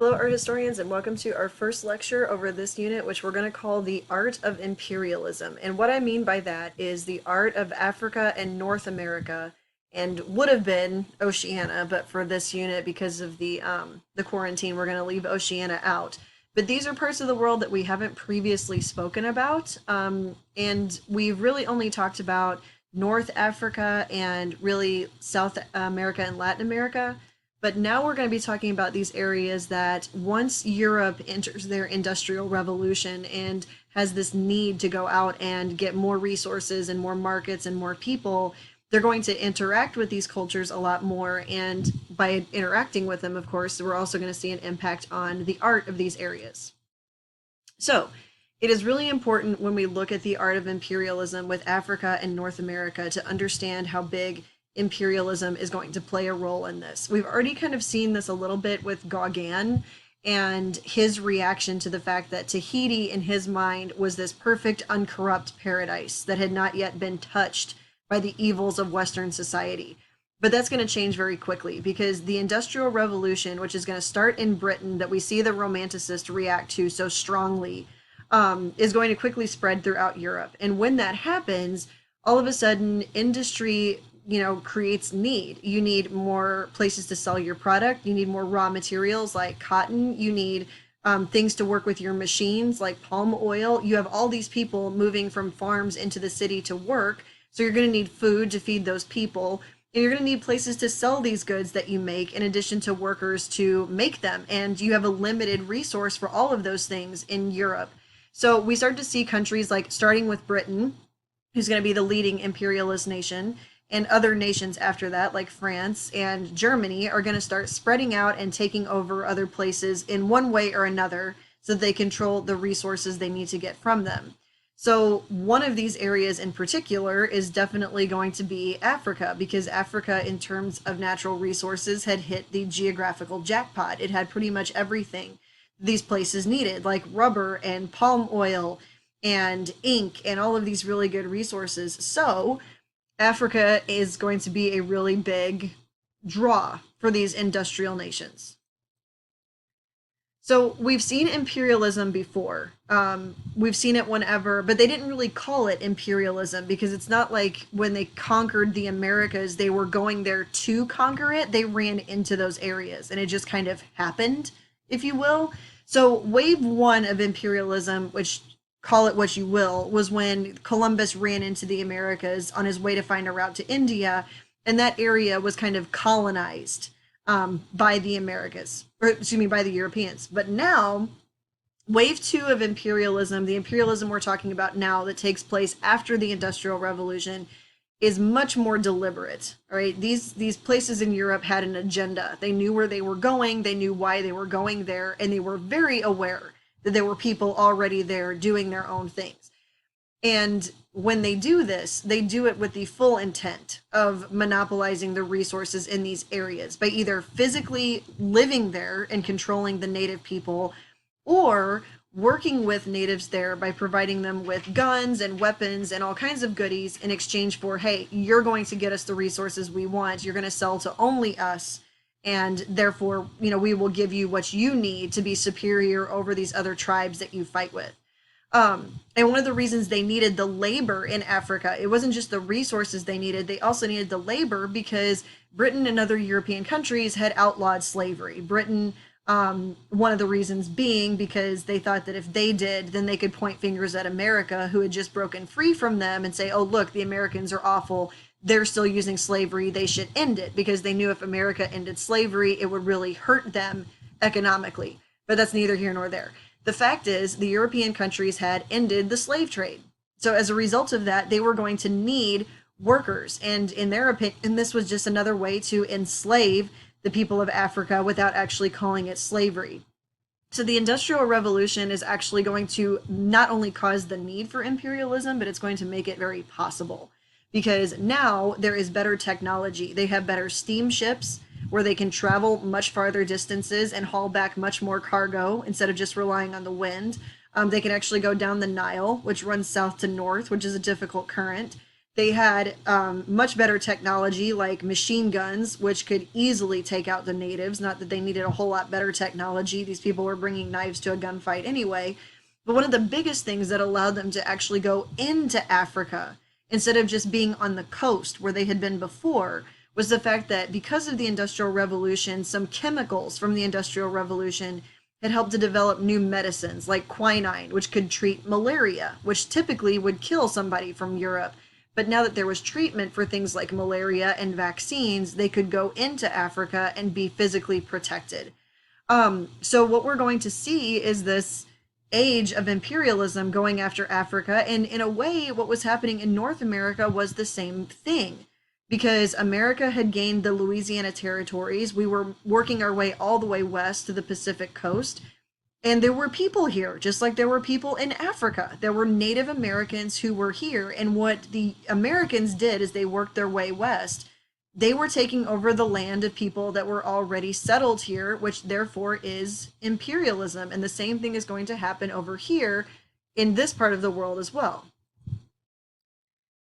Hello, art historians, and welcome to our first lecture over this unit, which we're going to call the Art of Imperialism. And what I mean by that is the art of Africa and North America, and would have been Oceania, but for this unit, because of the quarantine, we're going to leave Oceania out. But these are parts of the world that we haven't previously spoken about, and we've really only talked about North Africa and really South America and Latin America. But now we're going to be talking about these areas that once Europe enters their industrial revolution and has this need to go out and get more resources and more markets and more people, they're going to interact with these cultures a lot more. And by interacting with them, of course, we're also going to see an impact on the art of these areas. So it is really important when we look at the art of imperialism with Africa and North America to understand how big imperialism is going to play a role in this. We've already kind of seen this a little bit with Gauguin and his reaction to the fact that Tahiti, in his mind, was this perfect, uncorrupt paradise that had not yet been touched by the evils of Western society. But that's going to change very quickly because the Industrial Revolution, which is going to start in Britain, that we see the Romanticists react to so strongly, is going to quickly spread throughout Europe. And when that happens, all of a sudden, industry creates need. You need more places to sell your product. You need more raw materials like cotton. You need things to work with your machines like palm oil. You have all these people moving from farms into the city to work. So you're going to need food to feed those people. And you're going to need places to sell these goods that you make in addition to workers to make them. And you have a limited resource for all of those things in Europe. So we start to see countries like starting with Britain, who's going to be the leading imperialist nation, and other nations after that, like France and Germany, are going to start spreading out and taking over other places in one way or another so that they control the resources they need to get from them. So one of these areas in particular is definitely going to be Africa, because Africa, in terms of natural resources, had hit the geographical jackpot. It had pretty much everything these places needed, like rubber and palm oil and ink and all of these really good resources. So Africa is going to be a really big draw for these industrial nations. So we've seen imperialism before. We've seen it whenever, but they didn't really call it imperialism because it's not like when they conquered the Americas, they were going there to conquer it. They ran into those areas and it just kind of happened, if you will. So wave one of imperialism, which call it what you will, was when Columbus ran into the Americas on his way to find a route to India, and that area was kind of colonized by the Americas, or excuse me, by the Europeans. But now, wave two of imperialism, the imperialism we're talking about now that takes place after the Industrial Revolution, is much more deliberate. All right, these places in Europe had an agenda. They knew where they were going, they knew why they were going there, and they were very aware that there were people already there doing their own things. And when they do this, they do it with the full intent of monopolizing the resources in these areas by either physically living there and controlling the native people, or working with natives there by providing them with guns and weapons and all kinds of goodies in exchange for, hey, you're going to get us the resources we want. You're going to sell to only us. And therefore, we will give you what you need to be superior over these other tribes that you fight with. And one of the reasons they needed the labor in Africa, it wasn't just the resources they needed, they also needed the labor because Britain and other European countries had outlawed slavery. Britain, one of the reasons being because they thought that if they did, then they could point fingers at America, who had just broken free from them, and say, oh, look, the Americans are awful. They're still using slavery. They should end it, because they knew if America ended slavery, it would really hurt them economically. But that's neither here nor there. The fact is, the European countries had ended the slave trade. So as a result of that, they were going to need workers. And in their opinion, this was just another way to enslave the people of Africa without actually calling it slavery. So the Industrial Revolution is actually going to not only cause the need for imperialism, but it's going to make it very possible. Because now there is better technology. They have better steamships where they can travel much farther distances and haul back much more cargo instead of just relying on the wind. They can actually go down the Nile, which runs south to north, which is a difficult current. They had much better technology like machine guns, which could easily take out the natives. Not that they needed a whole lot better technology. These people were bringing knives to a gunfight anyway. But one of the biggest things that allowed them to actually go into Africa instead of just being on the coast where they had been before was the fact that because of the Industrial Revolution, some chemicals from the Industrial Revolution had helped to develop new medicines like quinine, which could treat malaria, which typically would kill somebody from Europe. But now that there was treatment for things like malaria and vaccines, they could go into Africa and be physically protected. So what we're going to see is this age of imperialism going after Africa. And in a way, what was happening in North America was the same thing because America had gained the Louisiana territories. We were working our way all the way west to the Pacific coast. And there were people here, just like there were people in Africa. There were Native Americans who were here. And what the Americans did is they worked their way west. They were taking over the land of people that were already settled here, which therefore is imperialism. And the same thing is going to happen over here in this part of the world as well.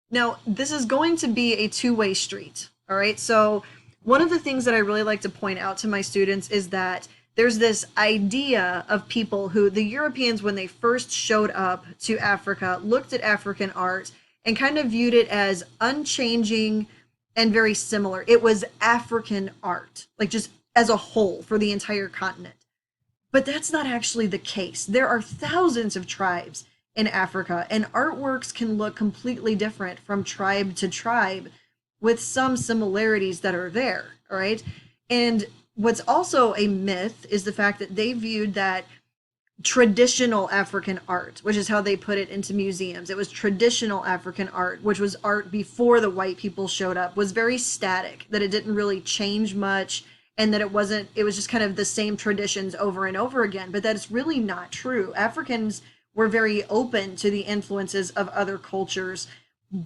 Now, this is going to be a two-way street. All right. So, one of the things that I really like to point out to my students is that there's this idea of people who the Europeans, when they first showed up to Africa, looked at African art and kind of viewed it as unchanging and very similar. It was African art, like just as a whole for the entire continent. But that's not actually the case. There are thousands of tribes in Africa, and artworks can look completely different from tribe to tribe with some similarities that are there, all right? And what's also a myth is the fact that they viewed that traditional African art, which is how they put it into museums. It was traditional African art, which was art before the white people showed up, was very static, that it didn't really change much, and that it was just kind of the same traditions over and over again. But that is really not true. Africans were very open to the influences of other cultures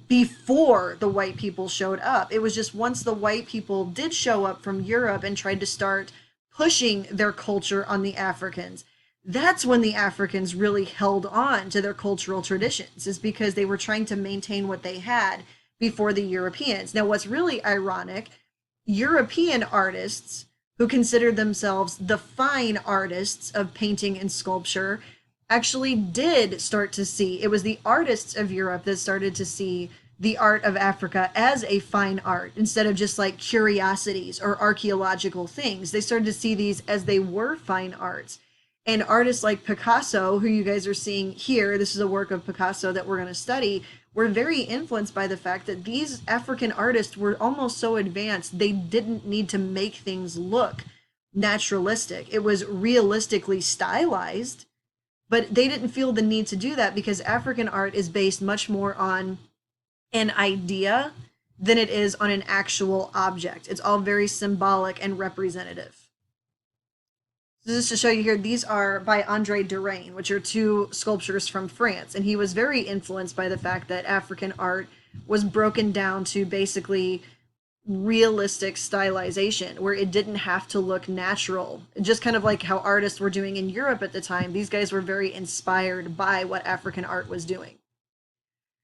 before the white people showed up. It was just once the white people did show up from Europe and tried to start pushing their culture on the Africans, that's when the Africans really held on to their cultural traditions, is because they were trying to maintain what they had before the Europeans. Now, what's really ironic, European artists who considered themselves the fine artists of painting and sculpture actually did start to see, it was the artists of Europe that started to see the art of Africa as a fine art instead of just like curiosities or archaeological things. They started to see these as they were fine arts. And artists like Picasso, who you guys are seeing here, this is a work of Picasso that we're going to study, were very influenced by the fact that these African artists were almost so advanced, they didn't need to make things look naturalistic. It was realistically stylized, but they didn't feel the need to do that because African art is based much more on an idea than it is on an actual object. It's all very symbolic and representative. Just to show you here, these are by Andre Durain, which are two sculptures from France. And he was very influenced by the fact that African art was broken down to basically realistic stylization, where it didn't have to look natural. Just kind of like how artists were doing in Europe at the time. These guys were very inspired by what African art was doing.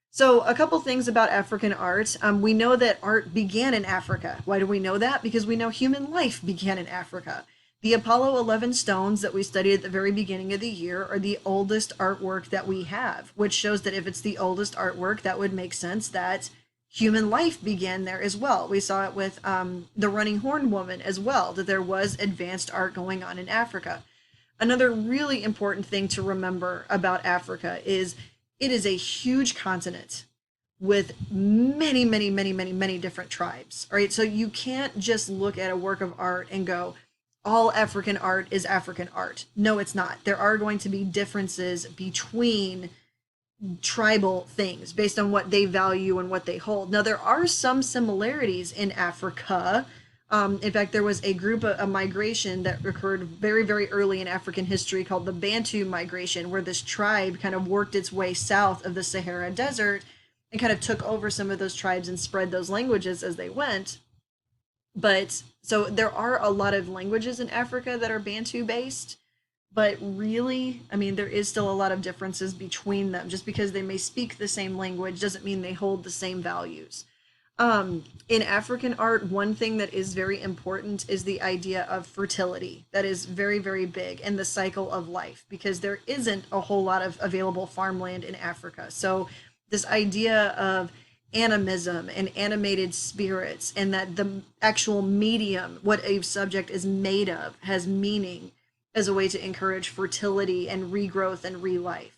So a couple things about African art. We know that art began in Africa. Why do we know that? Because we know human life began in Africa. The Apollo 11 stones that we studied at the very beginning of the year are the oldest artwork that we have, which shows that if it's the oldest artwork, that would make sense that human life began there as well. We saw it with the Running Horn Woman as well, that there was advanced art going on in Africa. Another really important thing to remember about Africa is it is a huge continent with many, many, many, many, many different tribes. All right, so you can't just look at a work of art and go, all African art is African art. No, it's not. There are going to be differences between tribal things based on what they value and what they hold. Now, there are some similarities in Africa. In fact, there was a migration that occurred very, very early in African history called the Bantu migration, where this tribe kind of worked its way south of the Sahara Desert and kind of took over some of those tribes and spread those languages as they went. But so there are a lot of languages in Africa that are Bantu based, But really, I mean, there is still a lot of differences between them. Just because they may speak the same language doesn't mean they hold the same values. In African art, one thing that is very important is the idea of fertility. That is very, very big, and the cycle of life, because there isn't a whole lot of available farmland in Africa. So, this idea of animism and animated spirits, and that the actual medium, what a subject is made of, has meaning as a way to encourage fertility and regrowth and relife.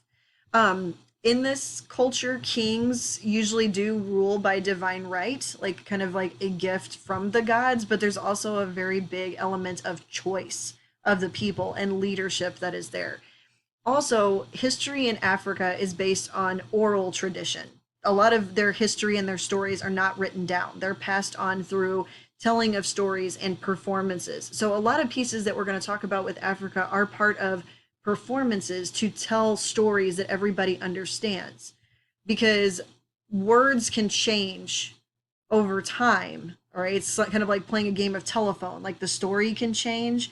In this culture, kings usually do rule by divine right, like kind of like a gift from the gods, but there's also a very big element of choice of the people and leadership that is there. Also, history in Africa is based on oral tradition. A lot of their history and their stories are not written down, they're passed on through telling of stories and performances. So, a lot of pieces that we're going to talk about with Africa are part of performances to tell stories that everybody understands, because words can change over time. All right, it's kind of like playing a game of telephone. Like the story can change,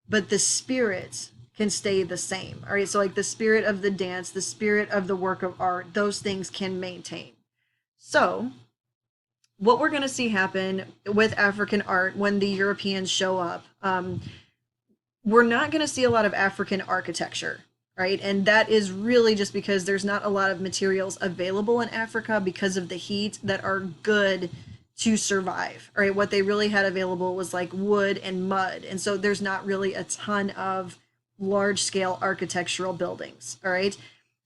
but the spirit can stay the same. All right, so like the spirit of the dance, the spirit of the work of art, those things can maintain. So, what we're going to see happen with African art when the Europeans show up, we're not going to see a lot of African architecture, right? And that is really just because there's not a lot of materials available in Africa because of the heat that are good to survive. All right, what they really had available was like wood and mud. And so there's not really a ton of large scale architectural buildings. All right.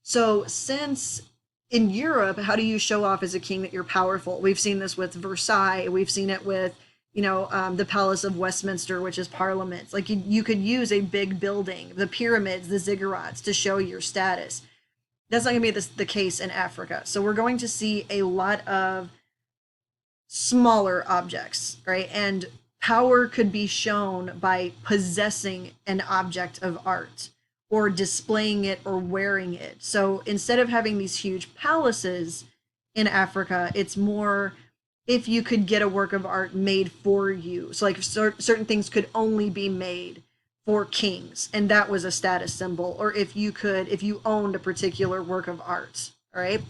So, since in Europe, how do you show off as a king that you're powerful? We've seen this with Versailles. We've seen it with, the Palace of Westminster, which is Parliament. Like you could use a big building, the pyramids, the ziggurats, to show your status. That's not going to be the case in Africa. So we're going to see a lot of smaller objects, right? And power could be shown by possessing an object of art or displaying it or wearing it. So instead of having these huge palaces in Africa, it's more if you could get a work of art made for you. So like certain things could only be made for kings, and that was a status symbol. Or if you owned a particular work of art, all right?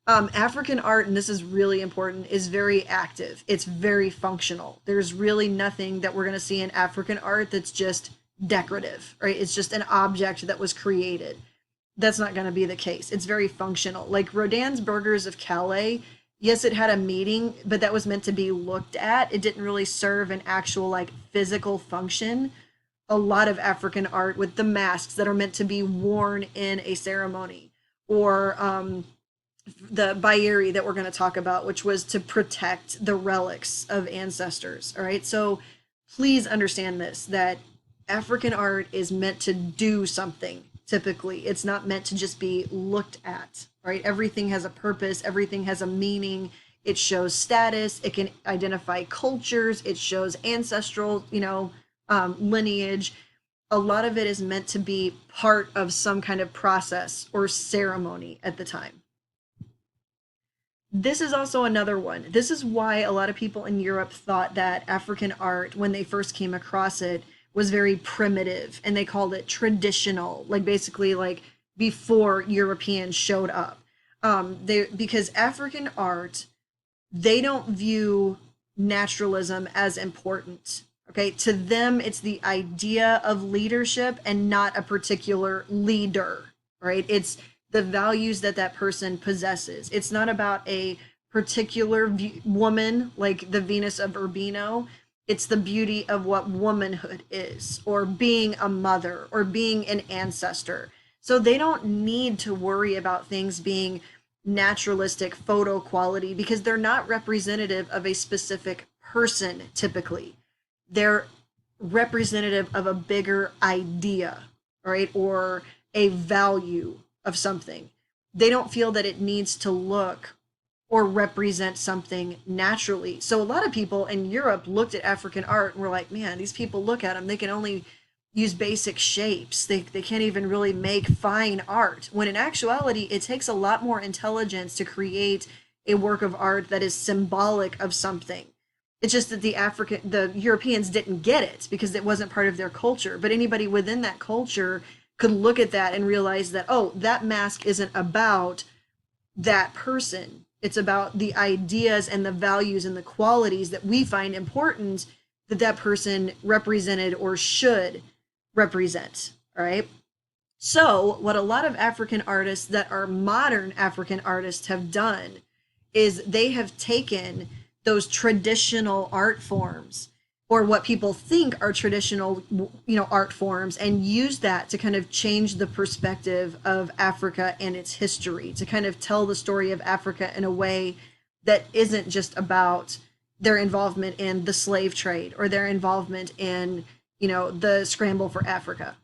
African art, and this is really important, is very active. It's very functional. There's really nothing that we're going to see in African art that's just decorative, right? It's just an object that was created. That's not going to be the case. It's very functional. Like Rodin's Burgers of Calais, yes, it had a meaning, but that was meant to be looked at. It didn't really serve an actual like physical function. A lot of African art with the masks that are meant to be worn in a ceremony, or the Bayeri that we're going to talk about, which was to protect the relics of ancestors. All right. So please understand this, that African art is meant to do something typically. It's not meant to just be looked at. Right. Everything has a purpose, everything has a meaning. It shows status, it can identify cultures, it shows ancestral, lineage. A lot of it is meant to be part of some kind of process or ceremony at the time. This is also another one. This is why a lot of people in Europe thought that African art, when they first came across it, was very primitive, and they called it traditional, like basically like before Europeans showed up. Because African art, they don't view naturalism as important. Okay, to them, it's the idea of leadership and not a particular leader, right? It's the values that that person possesses. It's not about a particular woman like the Venus of Urbino. It's the beauty of what womanhood is, or being a mother, or being an ancestor. So they don't need to worry about things being naturalistic photo quality because they're not representative of a specific person typically. They're representative of a bigger idea, right? Or a value of something. They don't feel that it needs to look or represent something naturally. So a lot of people in Europe looked at African art and were like, man, these people, look at them, they can only use basic shapes. They can't even really make fine art. When in actuality, it takes a lot more intelligence to create a work of art that is symbolic of something. It's just that the Europeans didn't get it because it wasn't part of their culture. But anybody within that culture could look at that and realize that, oh, that mask isn't about that person. It's about the ideas and the values and the qualities that we find important that that person represented or should represent. All right. So, what a lot of African artists that are modern African artists have done is they have taken those traditional art forms, or what people think are traditional, art forms, and use that to kind of change the perspective of Africa and its history, to kind of tell the story of Africa in a way that isn't just about their involvement in the slave trade or their involvement in, the scramble for Africa.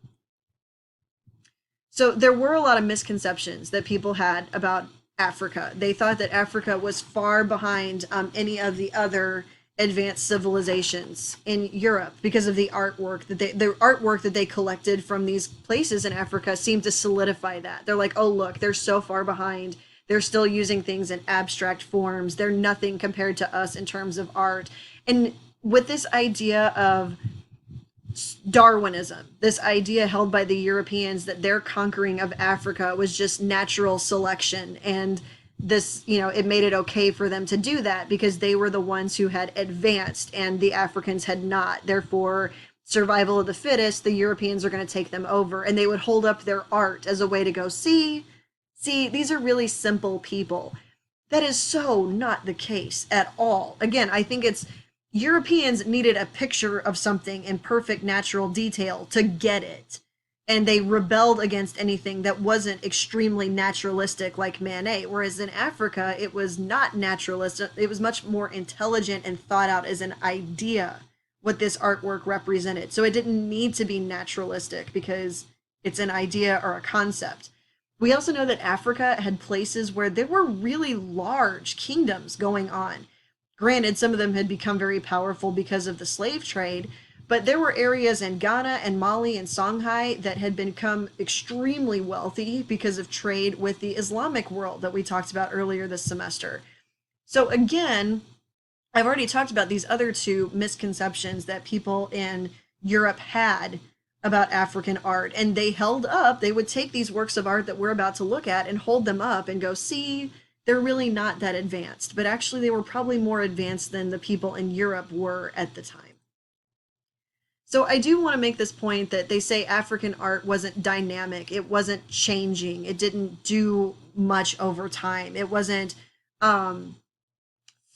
So there were a lot of misconceptions that people had about Africa. They thought that Africa was far behind any of the other advanced civilizations in Europe because of the artwork that they collected from these places in Africa seemed to solidify that. They're like, oh look, they're so far behind. They're still using things in abstract forms. They're nothing compared to us in terms of art. And with this idea of Darwinism, this idea held by the Europeans that their conquering of Africa was just natural selection, and this, it made it okay for them to do that because they were the ones who had advanced and the Africans had not. Therefore, survival of the fittest, the Europeans are going to take them over, and they would hold up their art as a way to go, see, these are really simple people. That is so not the case at all. Again, I think it's Europeans needed a picture of something in perfect natural detail to get it. And they rebelled against anything that wasn't extremely naturalistic like Manet. Whereas in Africa, it was not naturalistic. It was much more intelligent and thought out as an idea what this artwork represented. So it didn't need to be naturalistic because it's an idea or a concept. We also know that Africa had places where there were really large kingdoms going on. Granted, some of them had become very powerful because of the slave trade, but there were areas in Ghana and Mali and Songhai that had become extremely wealthy because of trade with the Islamic world that we talked about earlier this semester. So again, I've already talked about these other two misconceptions that people in Europe had about African art, and they held up, they would take these works of art that we're about to look at and hold them up and go, see, they're really not that advanced, but actually they were probably more advanced than the people in Europe were at the time. So I do want to make this point that they say African art wasn't dynamic, it wasn't changing, it didn't do much over time, it wasn't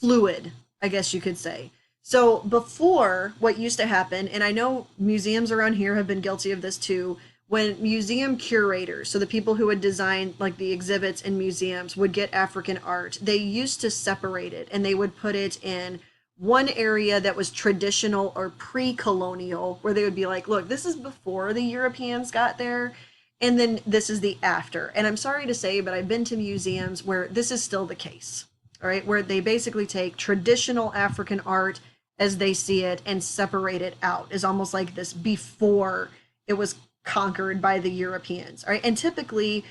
fluid, I guess you could say. So before, what used to happen, and I know museums around here have been guilty of this too, when museum curators, so the people who would design like the exhibits in museums, would get African art, they used to separate it and they would put it in one area that was traditional or pre-colonial, where they would be like, look, this is before the Europeans got there, and then this is the after. And I'm sorry to say, but I've been to museums where this is still the case, all right, where they basically take traditional African art as they see it and separate it out as almost like this before it was conquered by the Europeans. All right. And typically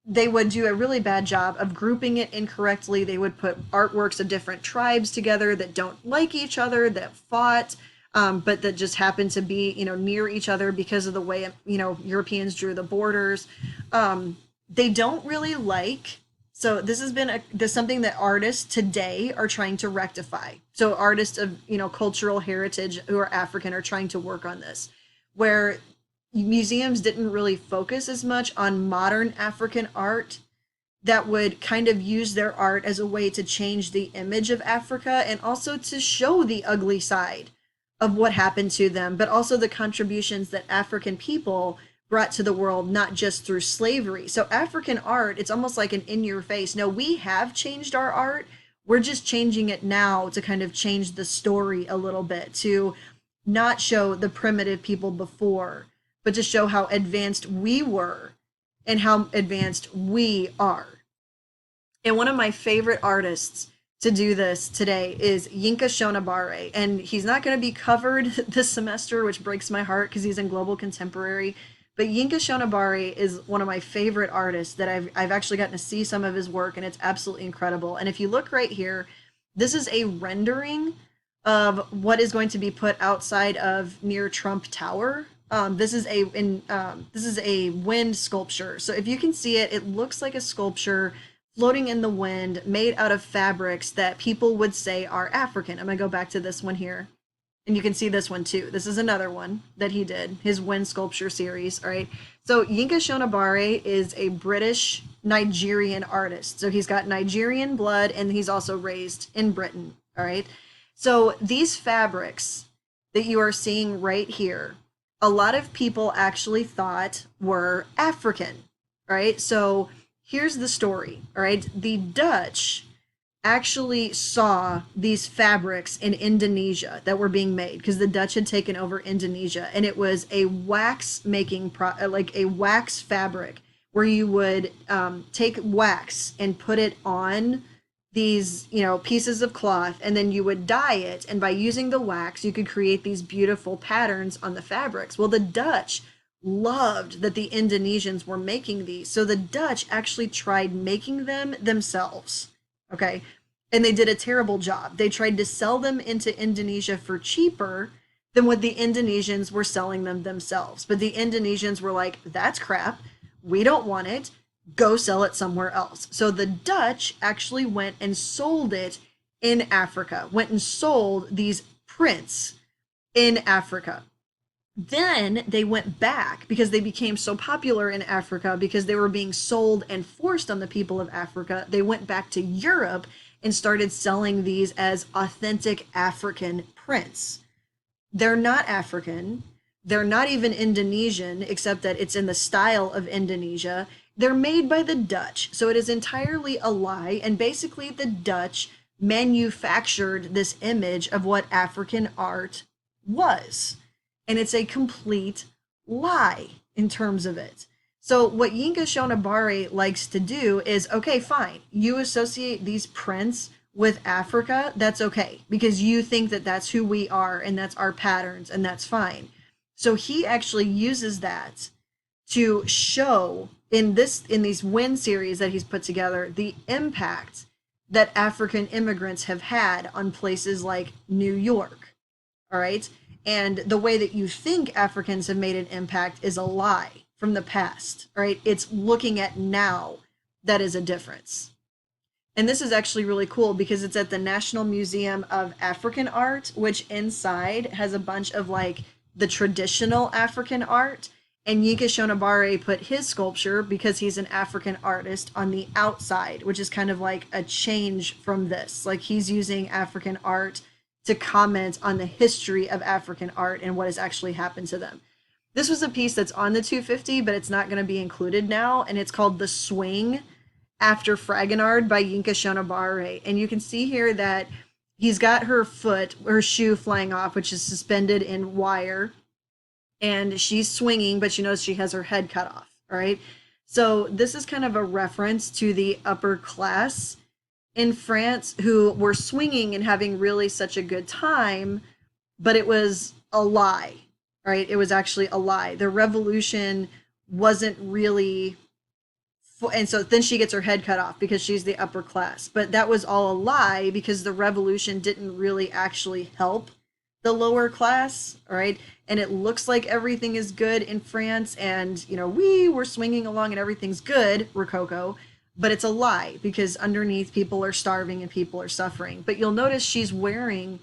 they would do a really bad job of grouping it incorrectly. They would put artworks of different tribes together that don't like each other, that fought, but that just happened to be, near each other because of the way, Europeans drew the borders. They don't really like. So this has been this something that artists today are trying to rectify. So artists of, cultural heritage who are African are trying to work on this, where museums didn't really focus as much on modern African art that would kind of use their art as a way to change the image of Africa and also to show the ugly side of what happened to them, but also the contributions that African people brought to the world, not just through slavery. So African art, it's almost like an in your face. No, we have changed our art. We're just changing it now to kind of change the story a little bit, to not show the primitive people before, but to show how advanced we were and how advanced we are. And one of my favorite artists to do this today is Yinka Shonibare. And he's not going to be covered this semester, which breaks my heart because he's in Global Contemporary. But Yinka Shonibare is one of my favorite artists that I've actually gotten to see some of his work, and it's absolutely incredible. And if you look right here, this is a rendering of what is going to be put outside of near Trump Tower, This is a wind sculpture. So if you can see it, it looks like a sculpture floating in the wind, made out of fabrics that people would say are African. I'm gonna go back to this one here, and you can see this one too. This is another one that he did, his wind sculpture series. All right. So Yinka Shonibare is a British Nigerian artist. So he's got Nigerian blood, and he's also raised in Britain. All right. So these fabrics that you are seeing right here, a lot of people actually thought were African. Right. So here's the story. All right. The Dutch actually saw these fabrics in Indonesia that were being made because the Dutch had taken over Indonesia, and it was a wax making like a wax fabric where you would take wax and put it on these, you know, pieces of cloth, and then you would dye it, and by using the wax you could create these beautiful patterns on the fabrics. Well, the Dutch loved that the Indonesians were making these, so the Dutch actually tried making them themselves. Okay. And they did a terrible job. They tried to sell them into Indonesia for cheaper than what the Indonesians were selling them themselves. But the Indonesians were like, that's crap. We don't want it. Go sell it somewhere else. So the Dutch actually went and sold it in Africa, went and sold these prints in Africa. Then they went back because they became so popular in Africa because they were being sold and forced on the people of Africa. They went back to Europe and started selling these as authentic African prints. They're not African. They're not even Indonesian, except that it's in the style of Indonesia. They're made by the Dutch. So it is entirely a lie. And basically, the Dutch manufactured this image of what African art was. And it's a complete lie in terms of it. So what Yinka Shonibare likes to do is, okay, fine, you associate these prints with Africa, that's okay, because you think that that's who we are and that's our patterns, and that's fine. So he actually uses that to show in these wind series that he's put together the impact that African immigrants have had on places like New York. All right. And the way that you think Africans have made an impact is a lie from the past, right? It's looking at now that is a difference. And this is actually really cool because it's at the National Museum of African Art, which inside has a bunch of like the traditional African art. And Yinka Shonibare put his sculpture, because he's an African artist, on the outside, which is kind of like a change from this. Like he's using African art to comment on the history of African art and what has actually happened to them. This was a piece that's on the 250, but it's not going to be included now, and it's called The Swing After Fragonard by Yinka Shonibare. And you can see here that he's got her shoe flying off, which is suspended in wire, and she's swinging, but you notice she has her head cut off, all right? So this is kind of a reference to the upper class in France who were swinging and having really such a good time, but it was a lie, right? It was actually a lie. The revolution wasn't really, and so then she gets her head cut off because she's the upper class. But that was all a lie because the revolution didn't really actually help the lower class, all right? And it looks like everything is good in France, and, you know, we were swinging along and everything's good, Rococo. But it's a lie because underneath people are starving and people are suffering. But you'll notice she's wearing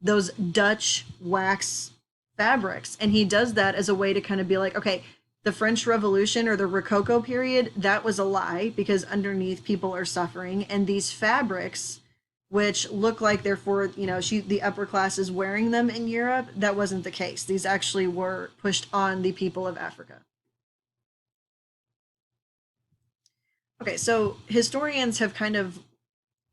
those Dutch wax fabrics. And he does that as a way to kind of be like, okay, the French Revolution or the Rococo period, that was a lie because underneath people are suffering. And these fabrics, which look like they're for, you know, the upper class is wearing them in Europe, that wasn't the case. These actually were pushed on the people of Africa. Okay, so historians have kind of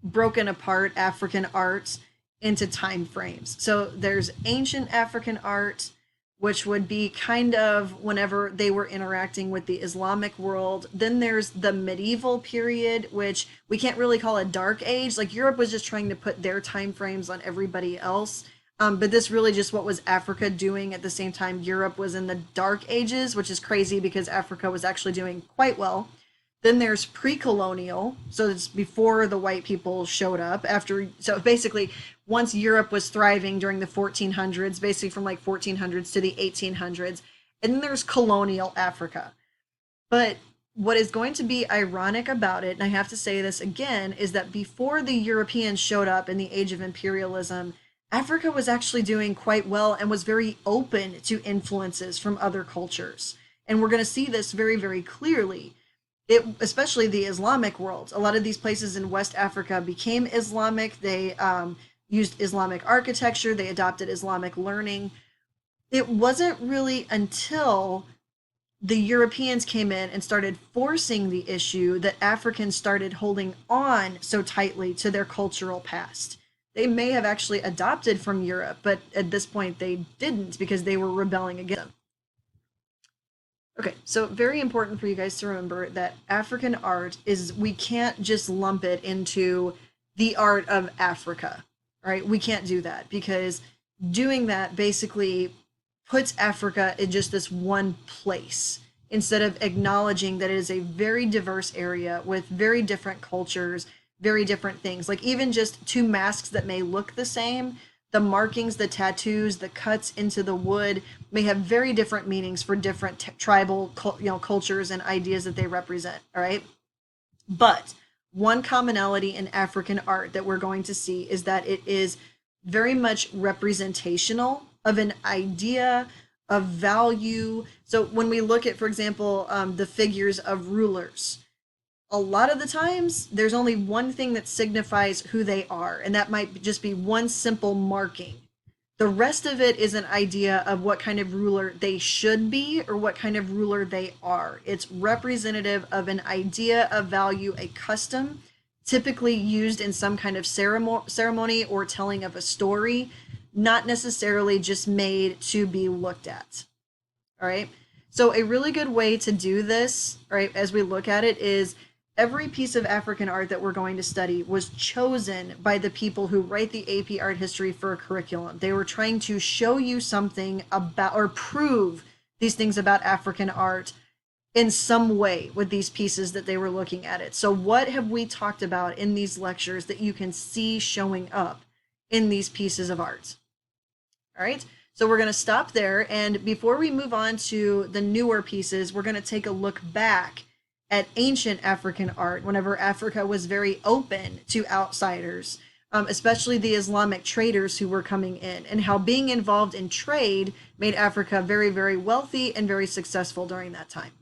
broken apart African art into time frames. So there's ancient African art, which would be kind of whenever they were interacting with the Islamic world. Then there's the medieval period, which we can't really call a dark age. Like Europe was just trying to put their time frames on everybody else. But this really just what was Africa doing at the same time Europe was in the dark ages, which is crazy because Africa was actually doing quite well. Then there's pre-colonial, so it's before the white people showed up. So basically, once Europe was thriving during the 1400s, basically from like 1400s to the 1800s, and then there's colonial Africa. But what is going to be ironic about it, and I have to say this again, is that before the Europeans showed up in the age of imperialism, Africa was actually doing quite well and was very open to influences from other cultures. And we're going to see this very, very clearly. Especially the Islamic world. A lot of these places in West Africa became Islamic. They used Islamic architecture. They adopted Islamic learning. It wasn't really until the Europeans came in and started forcing the issue that Africans started holding on so tightly to their cultural past. They may have actually adopted from Europe, but at this point they didn't because they were rebelling against them. Okay, so very important for you guys to remember that African art is, we can't just lump it into the art of Africa, right? We can't do that because doing that basically puts Africa in just this one place instead of acknowledging that it is a very diverse area with very different cultures, very different things. Like even just two masks that may look the same, the markings, the tattoos, the cuts into the wood may have very different meanings for different tribal, cultures and ideas that they represent. All right, but one commonality in African art that we're going to see is that it is very much representational of an idea of value. So when we look at, for example, the figures of rulers, a lot of the times there's only one thing that signifies who they are, and that might just be one simple marking. The rest of it is an idea of what kind of ruler they should be or what kind of ruler they are. It's representative of an idea of value, a custom, typically used in some kind of ceremony or telling of a story, not necessarily just made to be looked at. All right. So a really good way to do this, right, as we look at it, is every piece of African art that we're going to study was chosen by the people who write the AP art history for a curriculum. They were trying to show you something about or prove these things about African art in some way with these pieces that they were looking at it. So what have we talked about in these lectures that you can see showing up in these pieces of art? All right. So we're going to stop there. And before we move on to the newer pieces, we're going to take a look back at ancient African art, whenever Africa was very open to outsiders, especially the Islamic traders who were coming in, and how being involved in trade made Africa very, very wealthy and very successful during that time.